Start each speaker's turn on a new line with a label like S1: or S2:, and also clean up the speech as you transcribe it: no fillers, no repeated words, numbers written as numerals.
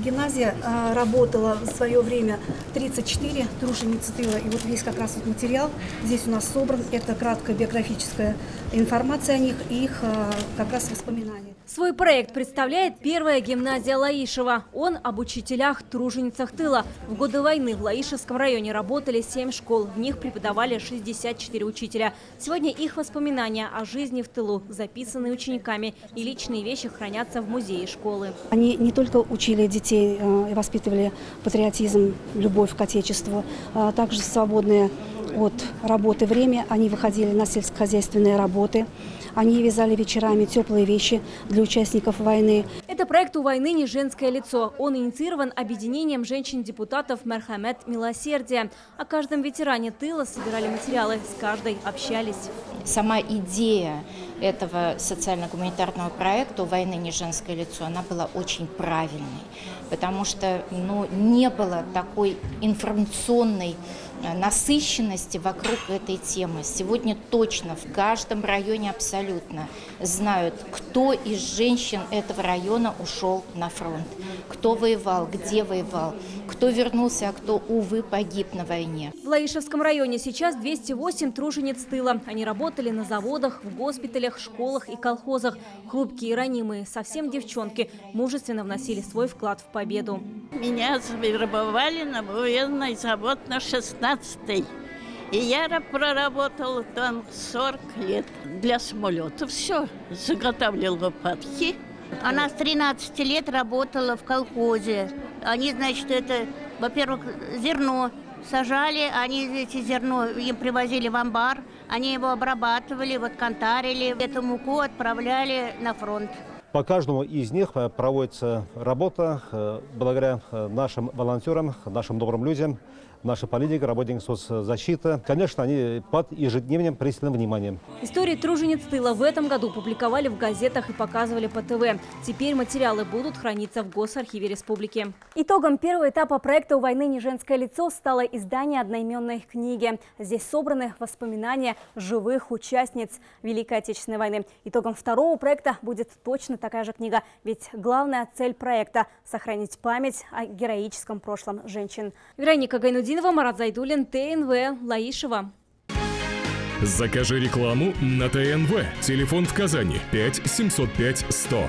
S1: Гимназия работала в свое время 34 труженицы тыла. И вот весь как раз вот материал здесь у нас собран. Это краткая биографическая информация о них и их как раз воспоминания.
S2: Свой проект представляет первая гимназия Лаишева. Он об учителях-труженицах тыла. В годы войны в Лаишевском районе работали 7 школ. В них преподавали 64 учителя. Сегодня их воспоминания о жизни в тылу записаны учениками. И личные вещи хранятся в музее школы.
S1: Они не только учили детей и воспитывали патриотизм, любовь к Отечеству, а также свободное от работы время. Они выходили на сельскохозяйственные работы. Они вязали вечерами теплые вещи для участников войны.
S2: Это проект «У войны не женское лицо». Он инициирован объединением женщин-депутатов «Мерхамет Милосердие». О каждом ветеране тыла собирали материалы, с каждой общались.
S3: Сама идея этого социально-гуманитарного проекта «У войны не женское лицо», она была очень правильной, потому что не было такой информационной насыщенности вокруг этой темы. Сегодня точно в каждом районе абсолютно знают, кто из женщин этого района ушел на фронт, кто воевал, где воевал, кто вернулся, а кто, увы, погиб на войне.
S2: В Лаишевском районе сейчас 208 тружениц тыла. Они работали на заводах, в госпиталях, школах и колхозах. Хрупкие и ранимые, совсем девчонки, мужественно вносили свой вклад в победу.
S4: Меня завербовали на военный завод на 16-й. И я проработала там 40 лет. Для самолетов все, заготавливала лопатки.
S5: Она с 13 лет работала в колхозе. Они, значит, это, во-первых, зерно сажали, они эти зерно им привозили в амбар, они его обрабатывали, вот кантарили, эту муку отправляли на фронт.
S6: По каждому из них проводится работа благодаря нашим волонтерам, нашим добрым людям, наши политики, работники соцзащиты. Конечно, они под ежедневным пристальным вниманием.
S2: Истории тружениц тыла в этом году публиковали в газетах и показывали по ТВ. Теперь материалы будут храниться в Госархиве Республики. Итогом первого этапа проекта «У войны не женское лицо» стало издание одноименной книги. Здесь собраны воспоминания живых участниц Великой Отечественной войны. Итогом второго проекта будет точно такая же книга. Ведь главная цель проекта – сохранить память о героическом прошлом женщин. Вероника Гайнудинова, Марат Зайдуллин, ТНВ, Лаишева.
S7: Закажи рекламу на ТНВ. Телефон в Казани 5 705 100.